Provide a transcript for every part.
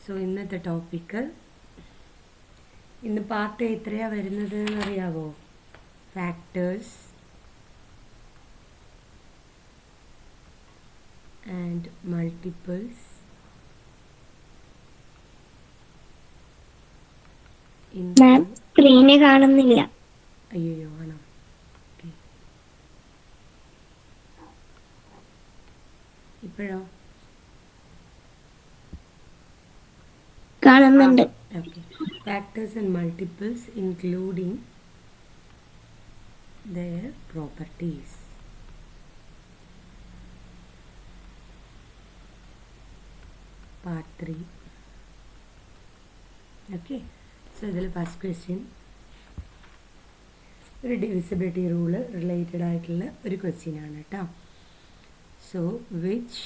So ഇന്നത്തെ topic ഇന്ന് part എത്രയാണ് വരുന്നത് എന്നറിയാവോ? ഫാക്ടേഴ്സ് ആൻഡ് മൾട്ടിപ്പിൾസ് സ്ക്രീന് കാണുന്നില്ല. അയ്യോ ആണോ? ഇപ്പോഴോ? കാണുന്നുണ്ട്. Okay. Factors and multiples including their properties. Part 3. Okay. So, this is the first question. ഒരു divisibility rule related ആയിട്ടുള്ള ഒരു question ആണ് കേട്ടോ. So, which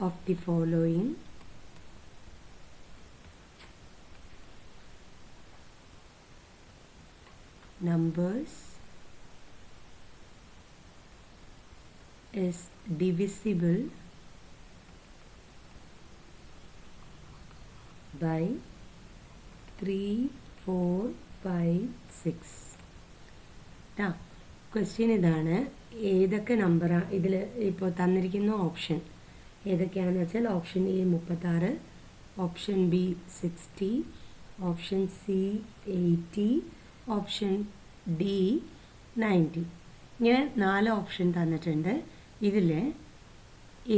of the following numbers is divisible by 3, 4, 5, 6. Question ഇതാണ്, ഏതൊക്കെ നമ്പറാണ് ഇതിൽ ഇപ്പോൾ തന്നിരിക്കുന്ന ഓപ്ഷൻ ഏതൊക്കെയാണെന്ന് വെച്ചാൽ option A 36, option B 60, option C 80, option D 90. ഇങ്ങനെ 4 ഓപ്ഷൻ തന്നിട്ടുണ്ട്. ഇതിൽ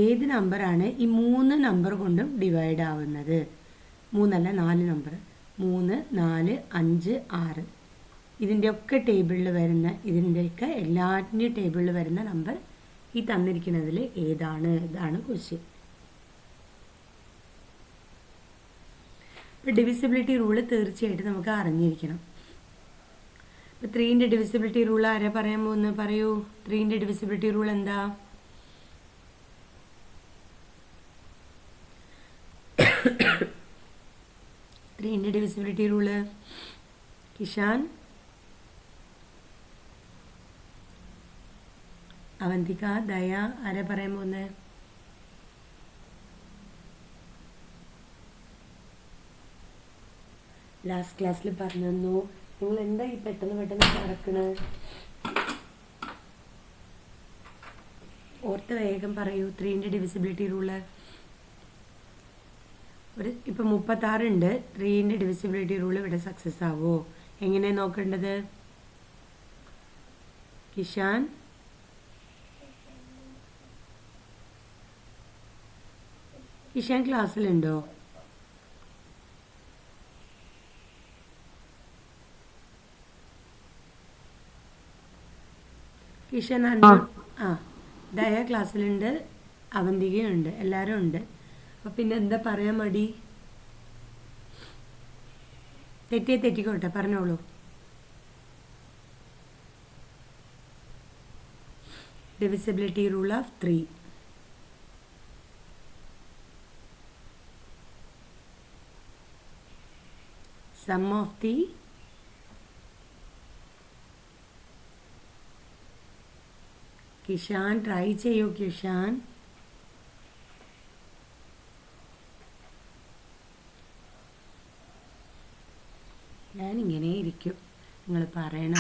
ഏത് നമ്പറാണ് ഈ 3 നമ്പർ കൊണ്ടും ഡിവൈഡ് ആവുന്നത്? 3 അല്ല 4 നമ്പർ, 3, 4, 5, 6. ഇതിൻ്റെയൊക്കെ ടേബിളിൽ വരുന്ന ഇതിൻ്റെയൊക്കെ എല്ലാറ്റിൻ്റെയും ടേബിളിൽ വരുന്ന നമ്പർ ഈ തന്നിരിക്കുന്നതിൽ ഏതാണ്? ഇതാണ് ക്വസ്റ്റ്യൻ. ഇപ്പോൾ ഡിവിസിബിലിറ്റി റൂള് തീർച്ചയായിട്ടും നമുക്ക് അറിഞ്ഞിരിക്കണം. ഇപ്പോൾ 3ൻ്റെ ഡിവിസിബിലിറ്റി റൂൾ ആരാ പറയാൻ പോകുന്നത്? പറയൂ. 3ൻ്റെ ഡിവിസിബിലിറ്റി റൂൾ എന്താ? ത്രീൻ്റെ ഡിവിസിബിലിറ്റി റൂള് കിഷാൻ, അവന്തിക, ദയ, ആരാ പറയാൻ പോകുന്നത്? ലാസ്റ്റ് ക്ലാസ്സിൽ പറഞ്ഞു തന്നു. നിങ്ങൾ എന്താ ഈ പെട്ടെന്ന് നടക്കണേ? ഓർത്ത് വേഗം പറയൂ. 3ൻ്റെ ഡിവിസിബിലിറ്റി റൂള് ഇപ്പം 36 ഉണ്ട്. 3ൻ്റെ ഡിവിസിബിലിറ്റി റൂൾ ഇവിടെ സക്സസ് ആവുമോ? എങ്ങനെയാണ് നോക്കേണ്ടത്? കിഷാൻ, കിഷാൻ ക്ലാസ്സിലുണ്ടോ? കിഷൻ ദയ ക്ലാസ്സിലുണ്ട്, അവന്തികയുണ്ട്, എല്ലാവരും ഉണ്ട്. അപ്പം പിന്നെ എന്താ പറയാൻ മടി? തെറ്റിക്കോട്ടെ, പറഞ്ഞോളൂ. Divisibility rule of 3. Sum of the Kishan try ചെയ്യൂ. കിഷാൻ ഞാനിങ്ങനെ ഇരിക്കും, നിങ്ങൾ പറയണം.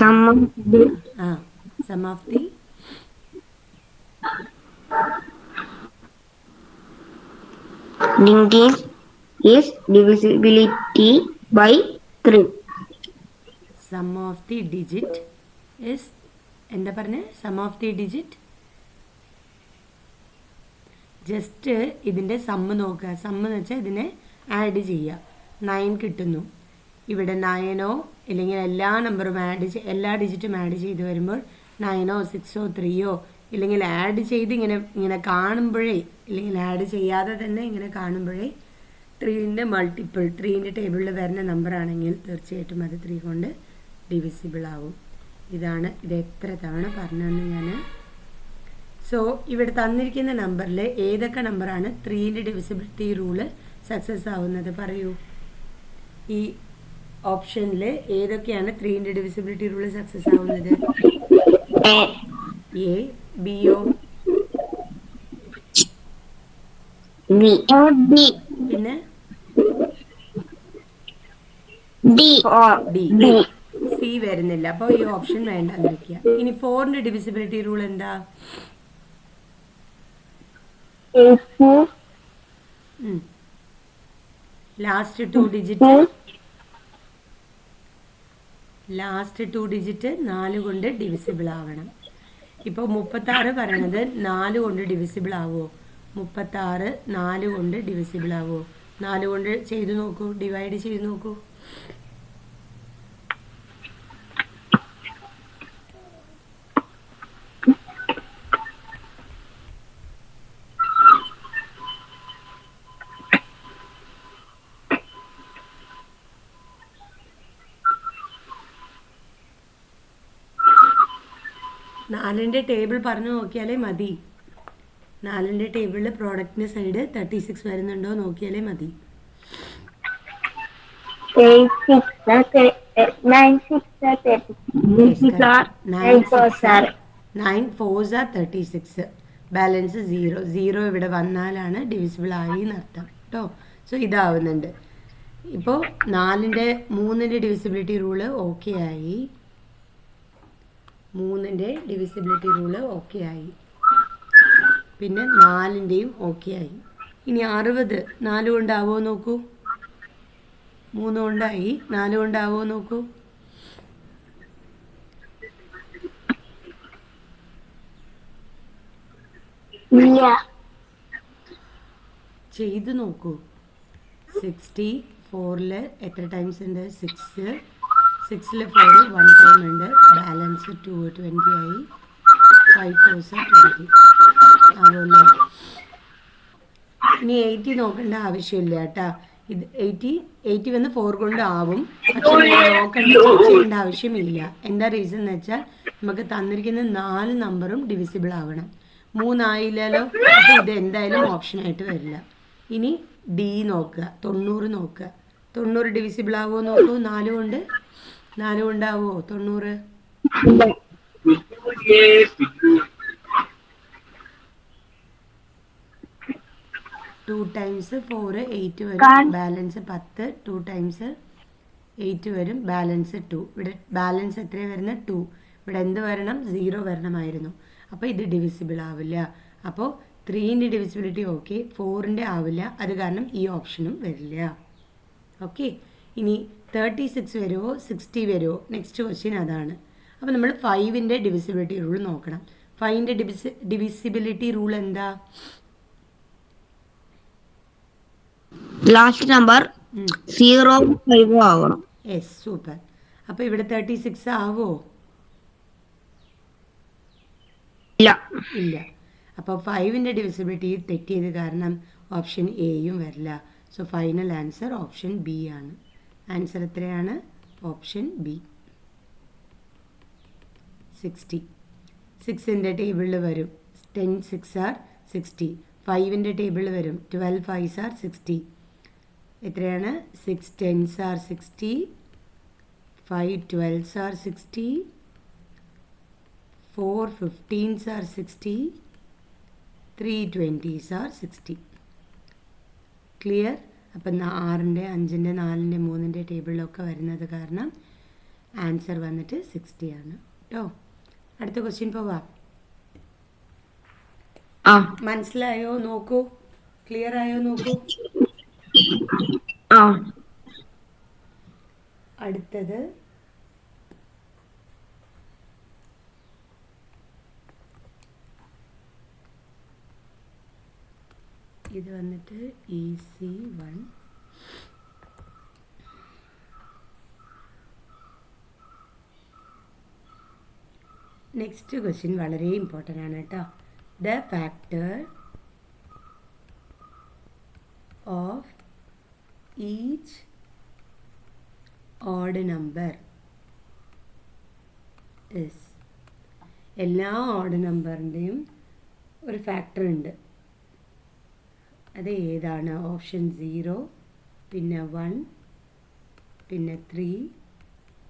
Sum of the is divisibility by 3. Sum of the digit is എന്താ പറഞ്ഞത്? Sum of the digit just ഇതിൻ്റെ സമ്മ് നോക്കുക. സമ്മ് എന്ന് വെച്ചാൽ ഇതിനെ ആഡ് ചെയ്യുക. 9 കിട്ടുന്നു. ഇവിടെ 9ഓ ഇല്ലെങ്കിൽ എല്ലാ നമ്പറും എല്ലാ ഡിജിറ്റും ആഡ് ചെയ്ത് വരുമ്പോൾ 9ഓ 6ഓ 3ഓ ഇല്ലെങ്കിൽ ആഡ് ചെയ്ത് ഇങ്ങനെ കാണുമ്പോഴേ, ഇല്ലെങ്കിൽ ആഡ് ചെയ്യാതെ തന്നെ ഇങ്ങനെ കാണുമ്പോഴേ 3ൻ്റെ മൾട്ടിപ്പിൾ 3ൻ്റെ ടേബിളിൽ വരുന്ന നമ്പറാണെങ്കിൽ തീർച്ചയായിട്ടും അത് 3 കൊണ്ട് ഡിവിസിബിൾ ആവും. ഇത് എത്ര തവണ പറഞ്ഞതെന്ന് ഞാൻ. സോ ഇവിടെ തന്നിരിക്കുന്ന നമ്പറിൽ ഏതൊക്കെ നമ്പറാണ് 3ൻ്റെ ഡിവിസിബിലിറ്റി റൂള് സക്സസ് ആവുന്നത്? പറയൂ. ഈ ഓപ്ഷനിൽ ഏതൊക്കെയാണ് 3ൻ്റെ ഡിവിസിബിലിറ്റി റൂള് സക്സസ് ആവുന്നത്? എ, ബിയോ, V. D. പിന്നെ D. Or D. D. C വരുന്നില്ല, അപ്പോൾ ഈ ഓപ്ഷൻ വേണ്ടെന്ന് വെക്കുക. ഇനി 4ന്റെ ഡിവിസിബിലിറ്റി റൂൾ എന്താ? 8. ലാസ്റ്റ് 2 ഡിജിറ്റ് 4 കൊണ്ട് ഡിവിസിബിൾ ആവണം. ഇപ്പോൾ 36 പറയണത് 4 കൊണ്ട് ഡിവിസിബിൾ ആവുമോ? 36 4 കൊണ്ട് ഡിവിസിബിൾ ആവുമോ? 4 കൊണ്ട് ചെയ്തു നോക്കൂ, ഡിവൈഡ് ചെയ്ത് നോക്കൂ. നാലിൻ്റെ ടേബിൾ പറഞ്ഞു നോക്കിയാലേ മതി. 4ന്റെ ടേബിളിൽ പ്രോഡക്റ്റിൻ്റെ സൈഡ് 36 വരുന്നുണ്ടോ നോക്കിയാലേ മതി. 9 4s are 36. ബാലൻസ് 0 ഇവിടെ വന്നാലാണ് ഡിവിസിബിൾ ആയി എന്നർത്ഥം കേട്ടോ. സോ ഇതാവുന്നുണ്ട്. ഇപ്പോൾ 3ന്റെ ഡിവിസിബിലിറ്റി റൂള് ഓക്കെ ആയി. 3ന്റെ ഡിവിസിബിലിറ്റി റൂള് ഓക്കെ ആയി. പിന്നെ 4ൻ്റെയും ഓക്കെ ആയി. ഇനി 60 4 കൊണ്ടാവോ നോക്കൂ. 3 കൊണ്ടായി, 4 കൊണ്ടാവോ നോക്കൂ. ചെയ്ത് നോക്കൂ. 64ൽ എത്ര ടൈംസ് ഉണ്ട്? 6. 6ൽ 4 1 ടൈം ഉണ്ട്. ബാലൻസ് 2 20 ആയി. 5 4s 20 ആവുമല്ലോ. ഇനി 80 നോക്കേണ്ട ആവശ്യമില്ല കേട്ടോ. ഇത് 80 വന്ന് 4 കൊണ്ട് ആവും. പക്ഷെ നോക്കേണ്ട, ചെക്ക് ചെയ്യേണ്ട ആവശ്യമില്ല. എന്താ റീസൺ എന്ന് വെച്ചാൽ നമുക്ക് തന്നിരിക്കുന്ന 4 നമ്പറും ഡിവിസിബിൾ ആവണം. 3 ആയില്ലല്ലോ, അപ്പോൾ ഇത് എന്തായാലും ഓപ്ഷനായിട്ട് വരില്ല. ഇനി ഡി നോക്കുക, 90 നോക്കുക. 90 ഡിവിസിബിൾ ആവുമോ നോക്കൂ. 4 കൊണ്ടാവോ 90? 2 ടൈംസ് 4 8 വരും. ബാലൻസ് 10. 2 ടൈംസ് 8 വരും. ബാലൻസ് 2. ഇവിടെ ബാലൻസ് എത്രയാണ് വരുന്നത്? 2. ഇവിടെ എന്ത് വരണം? 0 വരണമായിരുന്നു. അപ്പോൾ ഇത് ഡിവിസിബിൾ ആവില്ല. അപ്പോൾ 3ൻ്റെ ഡിവിസിബിലിറ്റി ഓക്കെ, 4ൻ്റെ ആവില്ല. അത് കാരണം ഈ ഓപ്ഷനും വരില്ല. ഓക്കെ. ഇനി 36 വരുമോ 60 വരുമോ? നെക്സ്റ്റ് ക്വസ്റ്റ്യൻ അതാണ്. അപ്പോൾ നമ്മൾ 5ൻ്റെ ഡിവിസിബിലിറ്റി റൂൾ നോക്കണം. 5ൻ്റെ ഡിവിസിബിലിറ്റി റൂൾ എന്താ? ലാസ്റ്റ് നമ്പർ 0 5 ആകണം. Yes, super. അപ്പോൾ ഇവിടെ 36 ആവോ? ഇല്ല. അപ്പോൾ 5ൻ്റെ ഡിവിസിബിലിറ്റി തെറ്റിയത് കാരണം ഓപ്ഷൻ എയും വരില്ല. So final answer option B ആണ്. ആൻസർ എത്രയാണ്? Option B 60. 6ൻ്റെ ടേബിളിൽ വരും 10 6 ആർ 60. 5ൻ്റെ ടേബിളിൽ വരും 12 5s ആർ 60. എത്രയാണ്? 6 10s are 60, 5 12s are 60, 4 15s are 60, 3 20s are 60. Clear? അപ്പം 6ൻ്റെ 5ൻ്റെ 4ൻ്റെ 3ൻ്റെ ടേബിളിലൊക്കെ വരുന്നത് കാരണം ആൻസർ വന്നിട്ട് 60 ആണ് കേട്ടോ. അടുത്ത ക്വസ്റ്റ്യൻ പോവാം. മനസ്സിലായോ നോക്കൂ, ക്ലിയർ ആയോ നോക്കൂ. അടുത്തത് ഇത് വന്നിട്ട് EC1. നെക്സ്റ്റ് ക്വസ്റ്റ്യൻ വളരെ ഇമ്പോർട്ടൻ്റ് ആണ് കേട്ടോ. The factor of each odd number is. എല്ലാ ഓഡ് നമ്പറിൻ്റെയും ഒരു ഫാക്ടർ ഉണ്ട്. അത് ഏതാണ്? ഓപ്ഷൻ 0, പിന്നെ 1, പിന്നെ 3,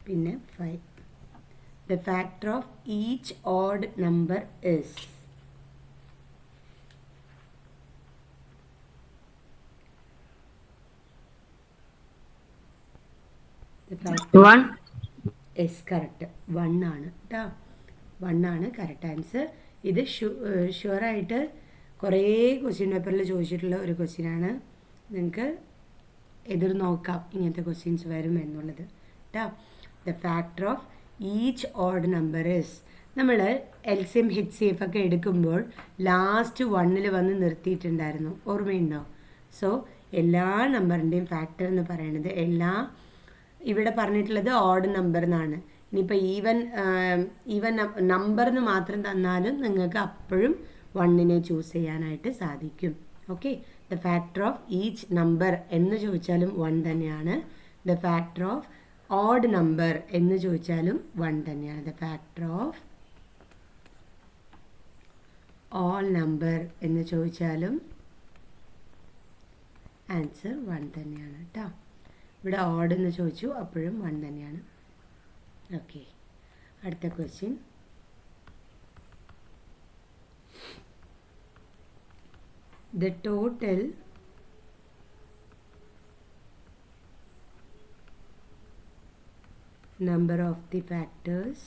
പിന്നെ 5. The factor of each odd number is. The factor of 1. S correct 1 ആണ് കേട്ടോ. 1 ആണ് കറക്റ്റ് ആൻസർ. ഇത് ഷുവറായിട്ട് കുറേ ക്വസ്റ്റ്യൻ പേപ്പറിൽ ചോദിച്ചിട്ടുള്ള ഒരു ക്വസ്റ്റ്യനാണ്. നിങ്ങൾക്ക് എതിർ നോക്കാം ഇങ്ങനത്തെ ക്വസ്റ്റ്യൻസ് വരും എന്നുള്ളത് കേട്ടോ. The factor of each odd number is, നമ്മൾ LCM HCF ഒക്കെ എടുക്കുമ്പോൾ ലാസ്റ്റ് 1 വന്ന് നിർത്തിയിട്ടുണ്ടായിരുന്നു, ഓർമ്മയുണ്ടോ? സോ എല്ലാ നമ്പറിൻ്റെയും ഫാക്ടർ എന്ന് പറയുന്നത് ഇവിടെ പറഞ്ഞിട്ടുള്ളത് ഓഡ് നമ്പർ എന്നാണ്. ഇനിയിപ്പോൾ ഈവൻ നമ്പർ എന്ന് മാത്രം തന്നാലും നിങ്ങൾക്ക് അപ്പോഴും 1 ചൂസ് ചെയ്യാനായിട്ട് സാധിക്കും. Okay. The factor of each number എന്ന് ചോദിച്ചാലും 1 തന്നെയാണ്. The factor of odd number എന്ന് ചോദിച്ചാലും 1 തന്നെയാണ്. The factor of all number എന്ന് ചോദിച്ചാലും ആൻസർ 1 തന്നെയാണ് കേട്ടോ. ഇവിടെ ഓഡ് എന്ന് ചോദിച്ചു, അപ്പോഴും 1 തന്നെയാണ്. ഓക്കെ. അടുത്ത question. The total number of the factors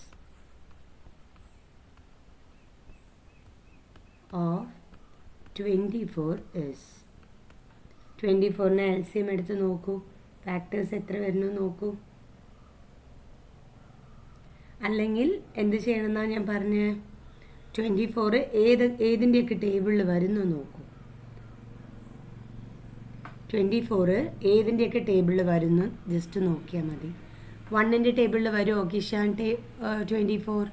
of 24 is. 24 LCM എടുത്ത് നോക്കൂ, ഫാക്ടേഴ്സ് എത്ര വരുന്നു നോക്കൂ. അല്ലെങ്കിൽ എന്ത് ചെയ്യണമെന്നാണ് ഞാൻ പറഞ്ഞത്? 24 ഏതിൻ്റെയൊക്കെ ടേബിളിൽ വരുന്നു നോക്കൂ. 24 ഏതിൻ്റെയൊക്കെ ടേബിളിൽ വരുന്നു ജസ്റ്റ് നോക്കിയാൽ മതി. 1 ടേബിളിൽ വരുമോ കിഷാൻ? 24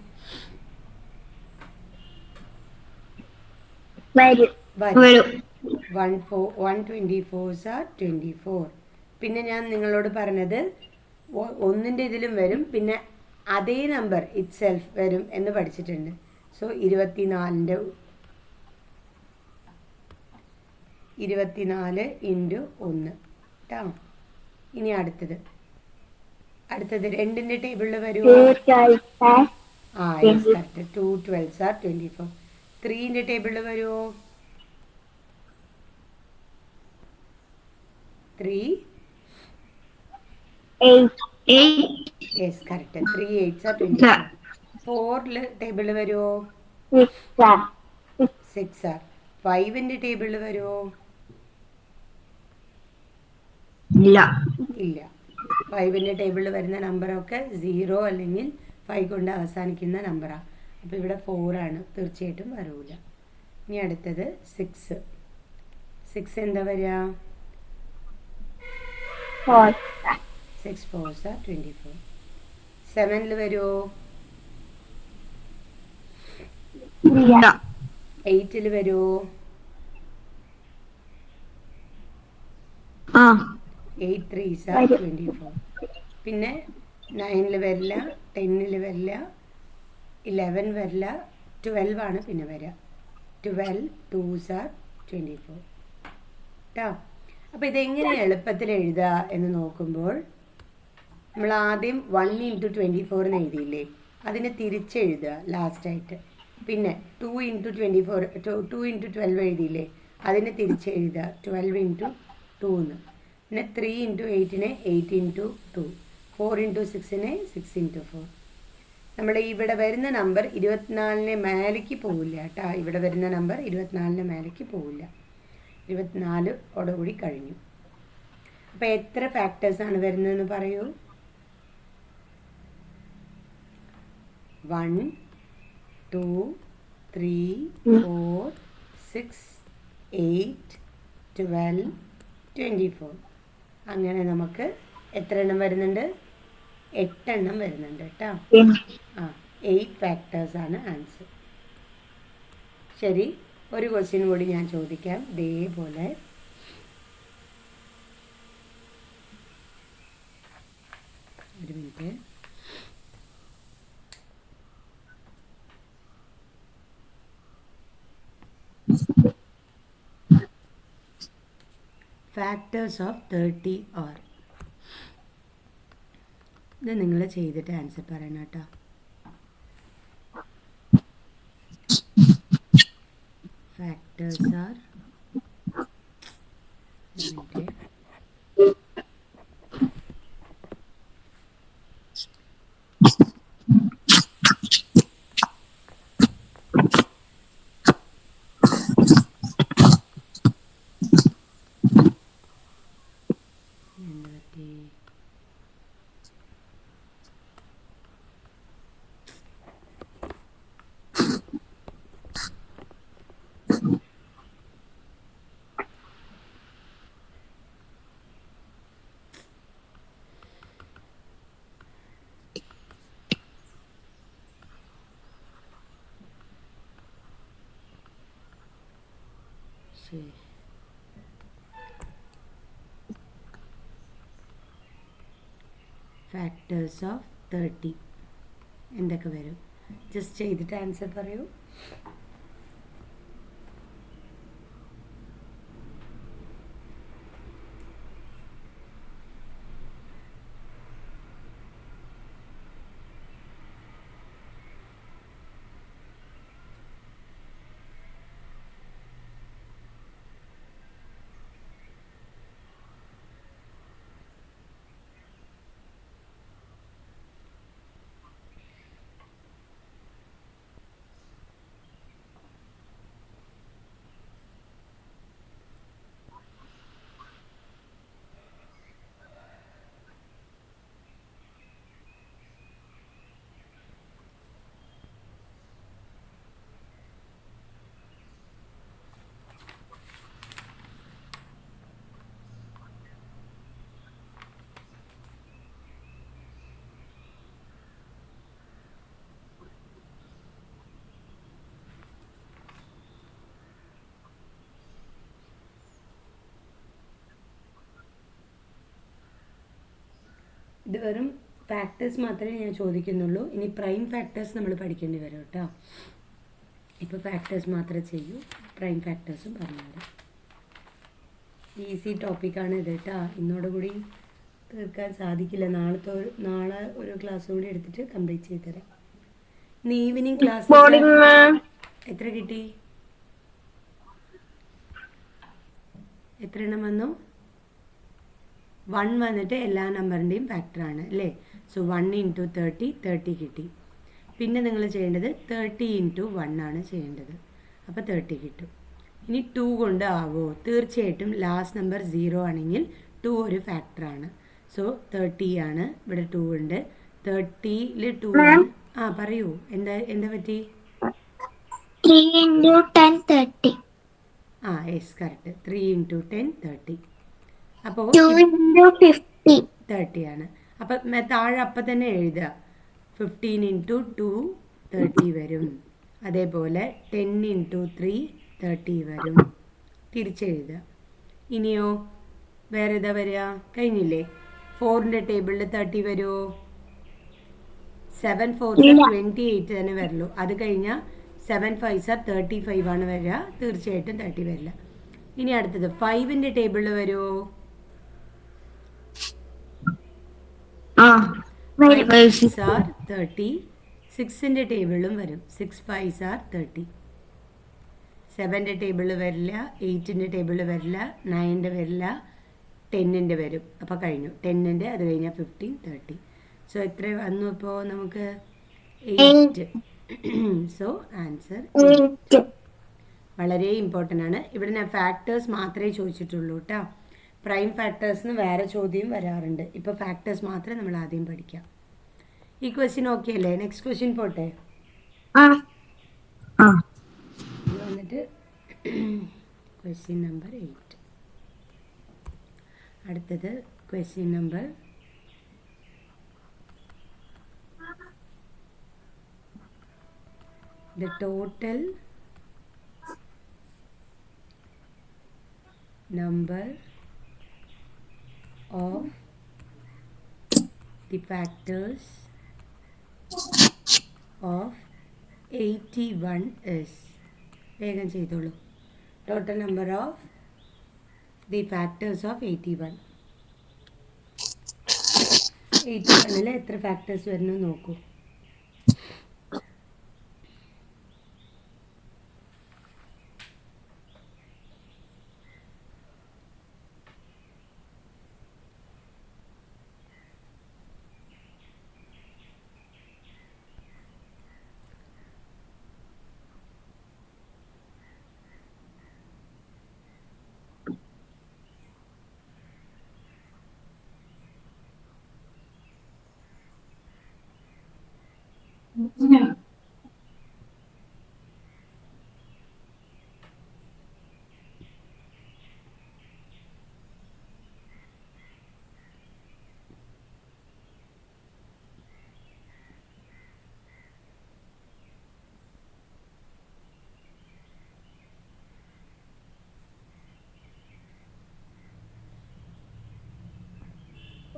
വരും. 124s are 24. പിന്നെ ഞാൻ നിങ്ങളോട് പറഞ്ഞത് 1 ഇതിലും വരും, പിന്നെ അതേ നമ്പർ ഇറ്റ് സെൽഫ് വരും എന്ന് പഠിച്ചിട്ടുണ്ട്. സോ 24 ഇൻറ്റു 1 കേട്ടോ. ഇനി അടുത്തത് 2 ടേബിളിൽ വരുമോ? ആ യെസ് കറക്റ്റ്. 2 12s are 24. 3 ടേബിളിൽ വരുമോ? 3 യെസ് കറക്റ്റ്. 3 8s are 24. 4 ടേബിളിൽ വരുമോ? 6 are. 5 ടേബിളിൽ വരുമോ? ഇല്ല. 5 ടേബിളിൽ വരുന്ന നമ്പറൊക്കെ 0 അല്ലെങ്കിൽ 5 കൊണ്ട് അവസാനിക്കുന്ന നമ്പറാണ്. അപ്പോൾ ഇവിടെ 4 ആണ്, തീർച്ചയായിട്ടും വരൂല. ഇനി അടുത്തത് 6 എന്താ വരിക? 6 4s are 24. 7 വരുമോ? 8 വരുമോ? 8 3s are 24. പിന്നെ 9 വരില്ല, 10 വരില്ല, 11 വരില്ല, 12 ആണ് പിന്നെ വരിക. 12 2s are 24 കേട്ടോ. അപ്പോൾ ഇതെങ്ങനെ എളുപ്പത്തിൽ എഴുതുക എന്ന് നോക്കുമ്പോൾ നമ്മൾ ആദ്യം 1 ഇൻറ്റു 24 എന്ന് എഴുതിയില്ലേ, അതിനെ തിരിച്ചെഴുതുക ലാസ്റ്റായിട്ട്. പിന്നെ 2 ഇൻറ്റു 24 2 ഇൻറ്റു 12 എഴുതിയില്ലേ, അതിനെ തിരിച്ചെഴുതുക 12 ഇൻറ്റു 2 എന്ന്. പിന്നെ 3 ഇൻറ്റു 8നെ 8 ഇൻറ്റു 2, 4 ഇൻറ്റു 6നെ 6 ഇൻറ്റു 4. നമ്മൾ ഇവിടെ വരുന്ന നമ്പർ 24 മേലേക്ക് പോവില്ല കേട്ടോ. ഇവിടെ വരുന്ന നമ്പർ 24 മേലേക്ക് പോവില്ല. 24 കഴിഞ്ഞു. അപ്പോൾ എത്ര ഫാക്ടേഴ്സാണ് വരുന്നതെന്ന് പറയൂ. 1 2 3 4 6 8 12 24. അങ്ങനെ നമുക്ക് എത്ര എണ്ണം വരുന്നുണ്ട്? 8 എണ്ണം വരുന്നുണ്ട് കേട്ടോ. 8 ഫാക്ടേഴ്സാണ് ആൻസർ. ശരി, ഒരു ക്വസ്റ്റ്യൻ കൂടി ഞാൻ ചോദിക്കാം. ഇതേപോലെ ഒരു മിനിറ്റ്. Factors of 30 are. ഇത് നിങ്ങൾ ചെയ്തിട്ട് ആൻസർ പറയണം കേട്ടോ. ഫാക്ടേഴ്സ് ആർ ഫാക്ടേഴ്സ് ഓഫ് 30 എന്തൊക്കെ വരും? ജസ്റ്റ് ചെയ്തിട്ട് ആൻസർ പറയൂ. ഇത് വെറും ഫാക്ടേഴ്സ് മാത്രമേ ഞാൻ ചോദിക്കുന്നുള്ളൂ. ഇനി പ്രൈം ഫാക്ടേഴ്സ് നമ്മൾ പഠിക്കേണ്ടി വരും കേട്ടോ. ഇപ്പോൾ ഫാക്ടേഴ്സ് മാത്രമേ ചെയ്യൂ, പ്രൈം ഫാക്ടേഴ്സും പറഞ്ഞുതരാം. ഈസി ടോപ്പിക്കാണ് ഇത് കേട്ടോ. ഇന്നോടുകൂടി തീർക്കാൻ സാധിക്കില്ല. നാളെ ഒരു ക്ലാസ് കൂടി എടുത്തിട്ട് കംപ്ലീറ്റ് ചെയ്ത് തരാം. ഇന്ന് ഈവനിങ് ക്ലാസ് എത്ര കിട്ടി? എത്ര എണ്ണം വന്നു? 1 വന്നിട്ട് എല്ലാ നമ്പറിൻ്റെയും ഫാക്ടറാണ് അല്ലേ. സോ 1 × 30 30 കിട്ടി. പിന്നെ നിങ്ങൾ ചെയ്യേണ്ടത് 30 × 1 ആണ് ചെയ്യേണ്ടത്. അപ്പോൾ 30 കിട്ടും. ഇനി 2 കൊണ്ട് ആവോ? തീർച്ചയായിട്ടും ലാസ്റ്റ് നമ്പർ 0 ആണെങ്കിൽ 2 ഒരു ഫാക്ടറാണ്. സോ 30 ആണ്. ഇവിടെ 2 ഉണ്ട്. 30ൽ 2 ആണ്. പറയൂ, എന്താ പറ്റി? 3 × 10 30. Yes correct. 3 × 10 30. അപ്പോൾ 2 × 50 30 ആണ്. അപ്പം താഴെ അപ്പം തന്നെ എഴുതുക. 15 × 2 30 വരും. അതേപോലെ 10 × 3 30 വരും. തിരിച്ചെഴുതുക. ഇനിയോ വേറെ ഏതാ വരിക? കഴിഞ്ഞില്ലേ? 4ൻ്റെ ടേബിളിൽ 30 വരുമോ? 7 4s 28 തന്നെ വരുള്ളൂ. അത് കഴിഞ്ഞാൽ 7 5s 35 ആണ് വരിക. തീർച്ചയായിട്ടും 30 വരില്ല. ഇനി അടുത്തത് 5ൻ്റെ ടേബിളിൽ വരുമോ? 5 6s 30. 6ൻ്റെ ടേബിളിലും വരും. 6 5s 30. 7ൻ്റെ ടേബിളിൽ വരില്ല, 8ൻ്റെ ടേബിളിൽ വരില്ല, 9ൻ്റെ വരില്ല, 10ൻ്റെ വരും. അപ്പോൾ കഴിഞ്ഞു. 10ൻ്റെ അത് കഴിഞ്ഞാൽ 15 30. സോ എത്ര വന്നു ഇപ്പോൾ നമുക്ക്? 8. So answer 8. വളരെ ഇമ്പോർട്ടൻ്റ് ആണ്. ഇവിടെ ഞാൻ ഫാക്ടേഴ്സ് മാത്രമേ ചോദിച്ചിട്ടുള്ളൂ കേട്ടോ. പ്രൈം ഫാക്ടേഴ്സിന് വേറെ ചോദ്യം വരാറുണ്ട്. ഇപ്പോൾ ഫാക്ടേഴ്സ് മാത്രമേ നമ്മൾ ആദ്യം പഠിക്കാം. ഈ ക്വസ്റ്റ്യൻ ഓക്കെ അല്ലേ? നെക്സ്റ്റ് ക്വസ്റ്റ്യൻ പോട്ടെ. ഇത് വന്നിട്ട് ക്വസ്റ്റ്യൻ നമ്പർ 8. അടുത്തത് question number the total number of the factors of 81 is. വേഗം ചെയ്തോളൂ. Total number of the factors of 81. 81ൽ എത്ര ഫാക്ടേഴ്സ് വരുന്നു നോക്കൂ.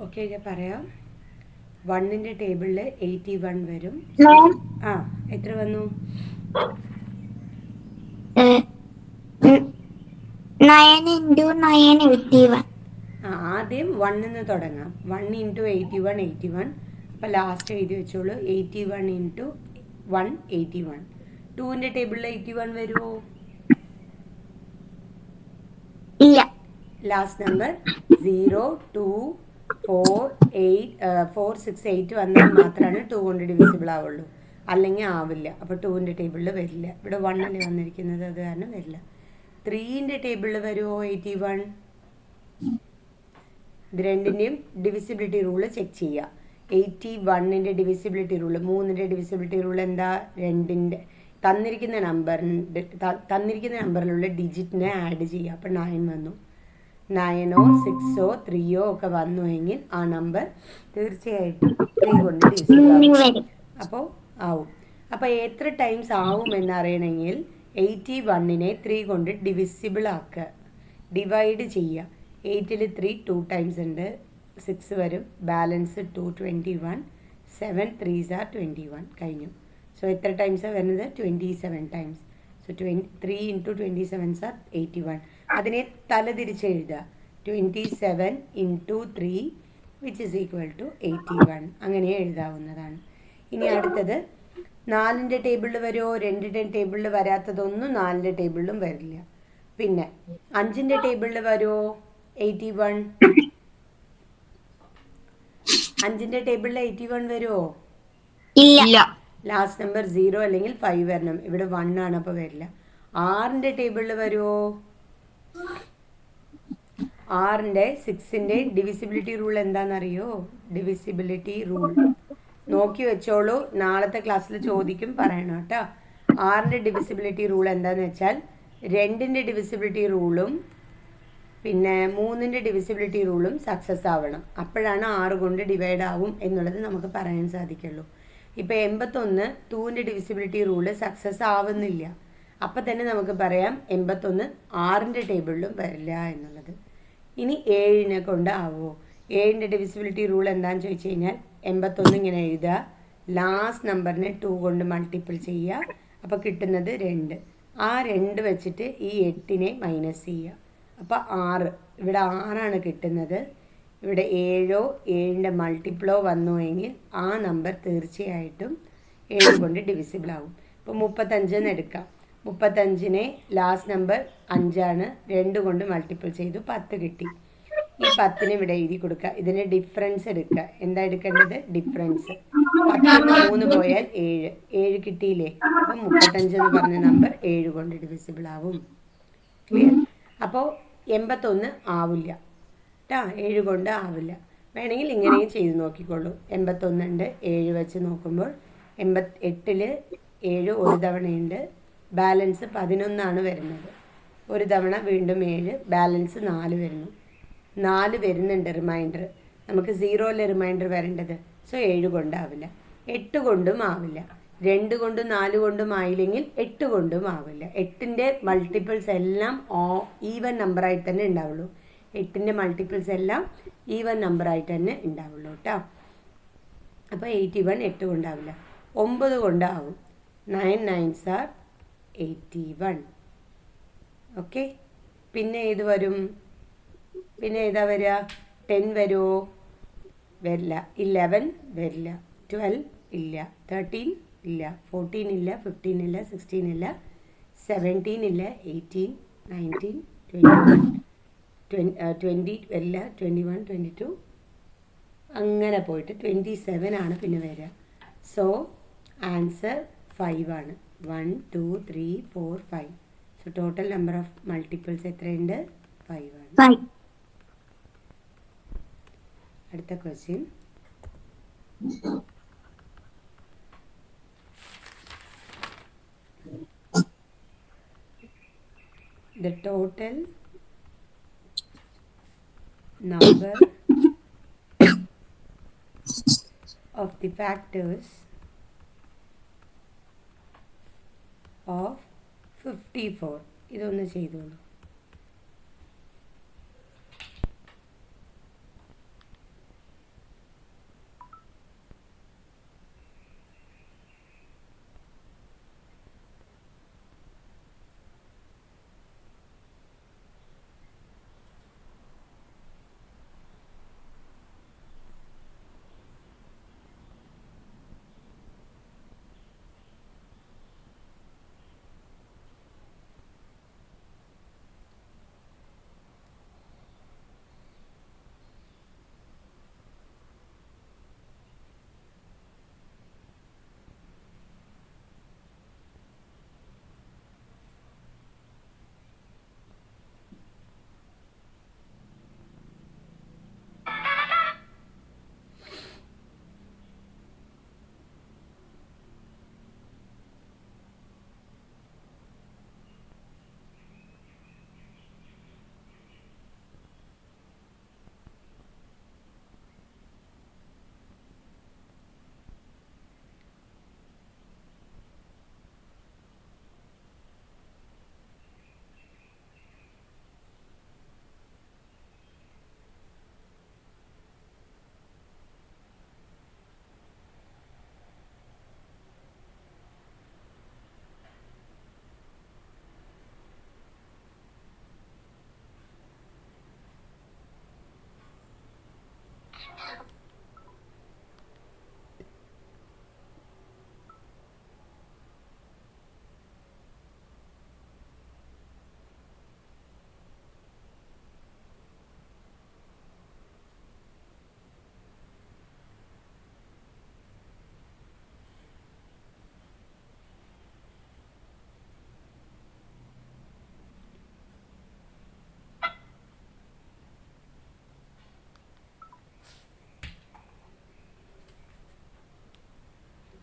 ഓക്കെ ഞാൻ പറയാം. 1ൻ്റെ ടേബിളിൽ 81 വരും. Ma'am, ആ എത്ര വന്നു? 9 into 9, 81. ആദ്യം 1 തുടങ്ങാം. 1 ഇൻറ്റു 81 81. അപ്പോൾ ലാസ്റ്റ് എഴുതി വെച്ചോളൂ. 81 ഇൻറ്റു 1 81. 2ൻ്റെ ടേബിളിൽ 81 വരുമോ? ഇല്ല. ലാസ്റ്റ് നമ്പർ 0 2 4 8 4 6 8 വന്നാൽ മാത്രമാണ് 2 കൊണ്ട് ഡിവിസിബിൾ ആവുള്ളൂ, അല്ലെങ്കിൽ ആവില്ല. അപ്പോൾ 2ൻ്റെ ടേബിളിൽ വരില്ല. ഇവിടെ 1 അല്ലേ വന്നിരിക്കുന്നത്, അത് കാരണം വരില്ല. 3ൻ്റെ ടേബിളിൽ വരുമോ 81? ഇത് രണ്ടിൻ്റെയും ഡിവിസിബിലിറ്റി റൂള് ചെക്ക് ചെയ്യുക. 81ൻ്റെ ഡിവിസിബിലിറ്റി റൂള്, 3ൻ്റെ ഡിവിസിബിലിറ്റി റൂൾ എന്താ? 2ൻ്റെ തന്നിരിക്കുന്ന നമ്പറിലുള്ള ഡിജിറ്റിനെ ആഡ് ചെയ്യുക. അപ്പോൾ 9 വന്നു. 9ഓ 6ഓ 3ഓ ഒക്കെ വന്നുവെങ്കിൽ ആ നമ്പർ തീർച്ചയായിട്ടും 3 കൊണ്ട് ഡിവിസിബിൾ ആവും. അപ്പോൾ ആവും. അപ്പോൾ എത്ര ടൈംസ് ആവും എന്നറിയണമെങ്കിൽ 81നെ 3 കൊണ്ട് ഡിവിസിബിൾ ആക്കുക, ഡിവൈഡ് ചെയ്യുക. 8ൽ 3 2 ടൈംസ് ഉണ്ട്, 6 വരും. ബാലൻസ് 2 21. 7 3s are 21. കഴിഞ്ഞു. സോ എത്ര ടൈംസാണ് വരുന്നത്? 27 times. So 3 into 27s are 81. അതിനെ തലതിരിച്ച് എഴുതുക. 27 into 3 which is equal to 81. അങ്ങനെ എഴുതാവുന്നതാണ്. ഇനി അടുത്തത് 4ൻ്റെ ടേബിളിൽ വരുമോ? 2ൻ്റെ ടേബിളിൽ വരാത്തതൊന്നും 4ൻ്റെ ടേബിളിലും വരില്ല. പിന്നെ 5ൻ്റെ ടേബിളിൽ വരുമോ 81? 5ൻ്റെ ടേബിളിൽ 81 വരുമോ? ഇല്ല. ലാസ്റ്റ് നമ്പർ 0 അല്ലെങ്കിൽ 5 വരണം. ഇവിടെ 1 ആണ്, അപ്പോൾ വരില്ല. 6ൻ്റെ ടേബിളിൽ വരുമോ? 6ൻ്റെ 6ൻ്റെ ഡിവിസിബിലിറ്റി റൂൾ എന്താണെന്നറിയോ? ഡിവിസിബിലിറ്റി റൂൾ നോക്കി വെച്ചോളൂ, നാളത്തെ ക്ലാസ്സിൽ ചോദിക്കും, പറയണം കേട്ടോ. 6ൻ്റെ ഡിവിസിബിലിറ്റി റൂൾ എന്താണെന്ന് വെച്ചാൽ 2ൻ്റെ ഡിവിസിബിലിറ്റി റൂളും പിന്നെ 3ൻ്റെ ഡിവിസിബിലിറ്റി റൂളും സക്സസ് ആവണം. അപ്പോഴാണ് 6 കൊണ്ട് ഡിവൈഡ് ആവും എന്നുള്ളത് നമുക്ക് പറയാൻ സാധിക്കുള്ളൂ. ഇപ്പോൾ 81 2ൻ്റെ ഡിവിസിബിലിറ്റി റൂള് സക്സസ് ആവുന്നില്ല. അപ്പം തന്നെ നമുക്ക് പറയാം 81 6ൻ്റെ ടേബിളിലും വരില്ല എന്നുള്ളത്. ഇനി 7നെ കൊണ്ട് ആവുമോ? 7ൻ്റെ ഡിവിസിബിലിറ്റി റൂൾ എന്താണെന്ന് ചോദിച്ചു കഴിഞ്ഞാൽ 81 ഇങ്ങനെ എഴുതുക, ലാസ്റ്റ് നമ്പറിനെ 2 കൊണ്ട് മൾട്ടിപ്പിൾ ചെയ്യുക, അപ്പോൾ കിട്ടുന്നത് 2. ആ 2 വെച്ചിട്ട് ഈ 8നെ മൈനസ് ചെയ്യുക. അപ്പോൾ 6, ഇവിടെ 6ആണ് കിട്ടുന്നത്. ഇവിടെ 7ഓ 7ൻ്റെ മൾട്ടിപ്പിളോ വന്നുവെങ്കിൽ ആ നമ്പർ തീർച്ചയായിട്ടും 7 കൊണ്ട് ഡിവിസിബിൾ ആവും. ഇപ്പോൾ 35 എടുക്കാം. 35നെ ലാസ്റ്റ് നമ്പർ 5ആണ്, 2 കൊണ്ട് മൾട്ടിപ്പിൾ ചെയ്തു 10 കിട്ടി. ഈ 10നെ ഇവിടെ എഴുതി കൊടുക്കുക. ഇതിന് ഡിഫറൻസ് എടുക്കുക. എന്താ എടുക്കേണ്ടത്? ഡിഫറൻസ്. 10 3 പോയാൽ 7 കിട്ടിയില്ലേ? അപ്പം 35 എന്ന് പറഞ്ഞ നമ്പർ 7 കൊണ്ട് ഡിവിസിബിൾ ആവും. ക്ലിയർ? അപ്പോൾ 81 ആവില്ല കേട്ടോ, 7 കൊണ്ട് ആവില്ല. വേണമെങ്കിൽ ഇങ്ങനെയും ചെയ്ത് നോക്കിക്കോളൂ. 81 ഉണ്ട്, 7 വെച്ച് നോക്കുമ്പോൾ 8ൽ 7 ഒരു തവണയുണ്ട്, ബാലൻസ് 11 വരുന്നത്. ഒരു തവണ വീണ്ടും 7, ബാലൻസ് 4 വരുന്നു. 4 വരുന്നുണ്ട് റിമൈൻഡർ. നമുക്ക് 0യിൽ റിമൈൻഡർ വരേണ്ടത്. സോ 7 കൊണ്ടാവില്ല. 8 കൊണ്ടും ആവില്ല. 2 കൊണ്ടും 4 കൊണ്ടും ആയില്ലെങ്കിൽ 8 കൊണ്ടും ആവില്ല. 8ൻ്റെ മൾട്ടിപ്പിൾസ് എല്ലാം ഈവൻ നമ്പറായിട്ട് തന്നെ ഉണ്ടാവുള്ളൂ. 8ൻ്റെ മൾട്ടിപ്പിൾസ് എല്ലാം ഈവൻ നമ്പറായിട്ട് തന്നെ ഉണ്ടാവുള്ളൂ കേട്ടോ. അപ്പോൾ 81 8 കൊണ്ടാവില്ല. 9 കൊണ്ടാവും. 9 9s are 81. ഓക്കെ. പിന്നെ ഏത് വരും? പിന്നെ ഏതാ വരിക? 10 വരുമോ? വരില്ല. 11 വരില്ല. 12 ഇല്ല. 13 ഇല്ല. 14 ഇല്ല. 15 ഇല്ല. 16 ഇല്ല. 17 ഇല്ല. 18 19 20 വരില്ല. 21 22 അങ്ങനെ പോയിട്ട് 27 ആണ് പിന്നെ വരിക. സോ ആൻസർ 5 ആണ്. 1 2 3 4 5. So total number of multiples എത്രയുണ്ട്? 5 ആണ്. 5. അടുത്ത question. The total number of the factors of 54. ഇതൊന്ന് ചെയ്തോളൂ.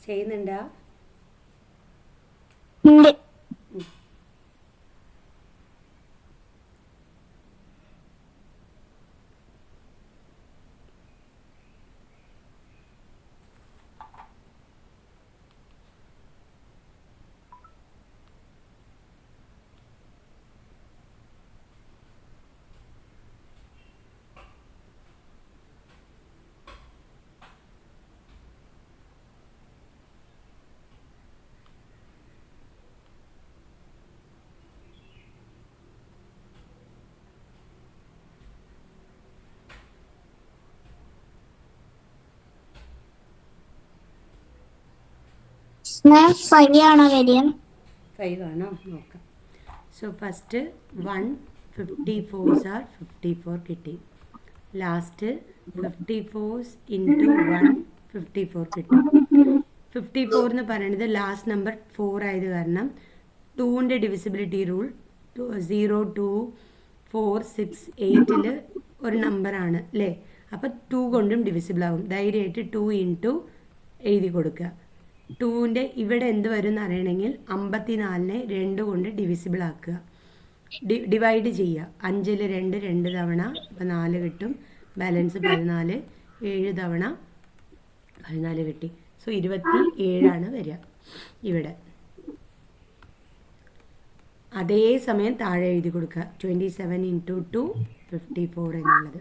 ചെയ്യുന്നുണ്ടാ? ഉണ്ട്. മാം 5 ആണോ വരിക? 5 ആണോ? നോക്കാം. സോ ഫസ്റ്റ് 1 54s ആർ 54 കിട്ടി. ലാസ്റ്റ് 54s ഇൻറ്റു 1 54 കിട്ടും. 54 എന്ന് പറയുന്നത് ലാസ്റ്റ് നമ്പർ 4 ആയത് കാരണം 2ൻ്റെ ഡിവിസിബിലിറ്റി റൂൾ 0 2 4 6 8ൽ ഒരു നമ്പറാണ് അല്ലേ? അപ്പോൾ 2 കൊണ്ടും ഡിവിസിബിൾ ആകും. ധൈര്യമായിട്ട് 2 ഇൻറ്റു എഴുതി കൊടുക്കുക. 2ൻ്റെ ഇവിടെ എന്ത് വരും എന്ന് അറിയണമെങ്കിൽ 54നെ 2 കൊണ്ട് ഡിവിസിബിൾ ആക്കുക. ഡിവൈഡ് ചെയ്യുക. 5ൽ 2 തവണ, അപ്പോൾ 4 കിട്ടും. ബാലൻസ് 14, 7 തവണ 14 കിട്ടി. സോ 27 വരിക ഇവിടെ. അതേസമയം താഴെ എഴുതി കൊടുക്കുക 27 ഇൻറ്റു 2 54 എന്നുള്ളത്.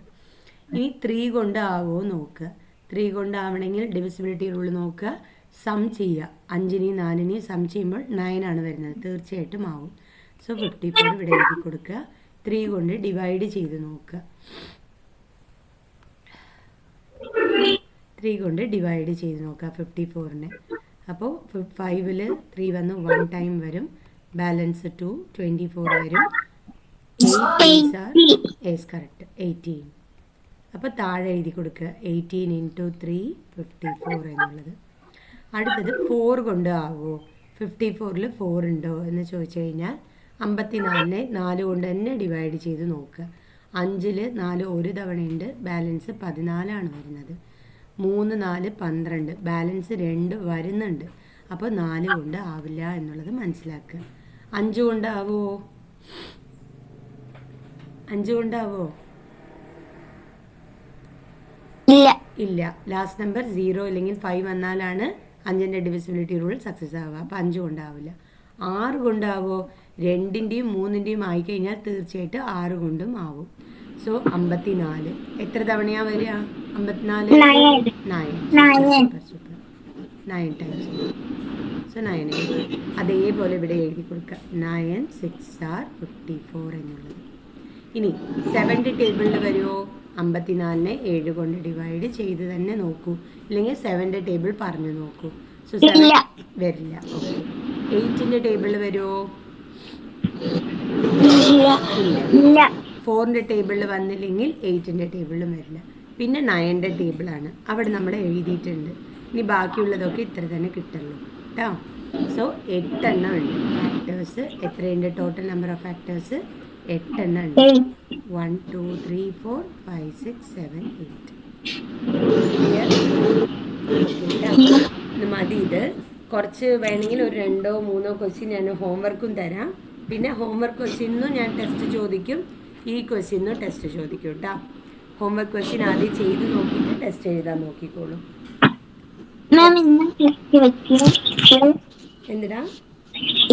ഇനി 3 കൊണ്ട് ആവുമോ നോക്കുക. 3 കൊണ്ടാവണമെങ്കിൽ ഡിവിസിബിലിറ്റി റൂൾ നോക്കുക, സം ചെയ്യുക. 5നെയും 4നെയും സം ചെയ്യുമ്പോൾ 9 ആണ് വരുന്നത്. തീർച്ചയായിട്ടും ആവും. സോ 54 ഇവിടെ എഴുതി കൊടുക്കുക. 3 കൊണ്ട് ഡിവൈഡ് ചെയ്ത് നോക്കുക. 3 കൊണ്ട് ഡിവൈഡ് ചെയ്ത് നോക്കുക 54നെ. അപ്പോൾ 5ൽ 3 വന്ന് 1 ടൈം വരും. ബാലൻസ് 2 24 വരും. 8 ആർ യെസ് കറക്റ്റ് 18. അപ്പോൾ താഴെ എഴുതി കൊടുക്കുക 18 ഇൻറ്റു 3 54 എന്നുള്ളത്. അടുത്തത് 4 കൊണ്ട് ആവുമോ? 54ൽ 4 ഉണ്ടോ എന്ന് ചോദിച്ചു കഴിഞ്ഞാൽ 54നെ 4 കൊണ്ട് തന്നെ ഡിവൈഡ് ചെയ്ത് നോക്കുക. 5ൽ 4 ഒരു തവണയുണ്ട്. ബാലൻസ് 14 ആണ് വരുന്നത്. 3 4 12, ബാലൻസ് 2 വരുന്നുണ്ട്. അപ്പോൾ 4 കൊണ്ട് ആവില്ല എന്നുള്ളത് മനസ്സിലാക്കുക. 5 കൊണ്ടാവോ? 5 കൊണ്ടാവോ? ഇല്ല. ലാസ്റ്റ് നമ്പർ 0 അല്ലെങ്കിൽ 5 വന്നാലാണ് 5ൻ്റെ ഡിവിസിബിലിറ്റി റൂൾ സക്സസ് ആവുക. അപ്പോൾ 5 കൊണ്ടാവില്ല. 6 കൊണ്ടാവോ? 2ൻ്റെയും 3ൻ്റെയും ആയിക്കഴിഞ്ഞാൽ തീർച്ചയായിട്ടും 6 കൊണ്ടും ആവും. സോ 54 എത്ര തവണയാണ് വരിക? 54 9 സൂപ്പർ 9 ടൈംസ്. സോ 9 അതേപോലെ ഇവിടെ എഴുതി കൊടുക്കുക 9 6 ആർ 54 എന്നുള്ളത്. ഇനി 7ൻ്റെ ടേബിളിൽ വരുമോ? 54നെ 7 കൊണ്ട് ഡിവൈഡ് ചെയ്ത് തന്നെ നോക്കൂ, ഇല്ലെങ്കിൽ 7ൻ്റെ ടേബിൾ പറഞ്ഞു നോക്കൂ. സോ 7 വരില്ല. ഓക്കെ. 8ൻ്റെ ടേബിളിൽ വരുമോ? ഇല്ല. 4ൻ്റെ ടേബിളിൽ വന്നില്ലെങ്കിൽ 8ൻ്റെ ടേബിളിലും വരില്ല. പിന്നെ 9ൻ്റെ ടേബിളാണ്, അവിടെ നമ്മൾ എഴുതിയിട്ടുണ്ട്. ഇനി ബാക്കിയുള്ളതൊക്കെ ഇത്ര തന്നെ കിട്ടുള്ളൂ കേട്ടോ. സോ 8 എണ്ണം ഉണ്ട് ഫാക്ടേഴ്സ്. എത്രയുണ്ട് ടോട്ടൽ നമ്പർ ഓഫ് ഫാക്ടേഴ്സ്? 8 എണ്ണം ഉണ്ട്. 1 2 3 4 5 6 7 8. മതി. ഇത് കുറച്ച് വേണമെങ്കിൽ ഒരു 2 3 ക്വസ്റ്റ്യൻ ഞാൻ ഹോംവർക്കും തരാം. പിന്നെ ഹോംവർക്ക് ക്വസ്റ്റ്യനും ഞാൻ ടെസ്റ്റ് ചോദിക്കും, ഈ ക്വസ്റ്റ്യനും ടെസ്റ്റ് ചോദിക്കും കേട്ടോ. ഹോംവർക്ക് ക്വസ്റ്റ്യൻ ആദ്യം ചെയ്ത് നോക്കിയിട്ട് ടെസ്റ്റ് എഴുതാൻ നോക്കിക്കോളൂ. എന്തിനാ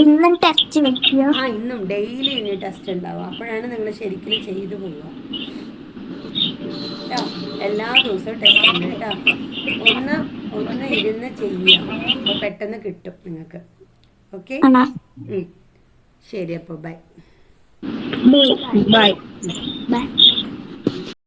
ഇന്നും ടെസ്റ്റ് വെക്കുക? ആ, ഇന്നും ഡെയിലി ഇനി ടെസ്റ്റ് ഉണ്ടാവും. അപ്പോഴാണ് നിങ്ങൾ ശരിക്കും ചെയ്തു പോവുക കേട്ടോ. എല്ലാ ദിവസവും ടെസ്റ്റ് ഉണ്ട് കേട്ടോ. ഒന്ന് ഇരുന്ന് ചെയ്യുക, അപ്പോൾ പെട്ടെന്ന് കിട്ടും നിങ്ങൾക്ക്. ഓക്കെ, ശരി. അപ്പോൾ ബൈ. ബൈ.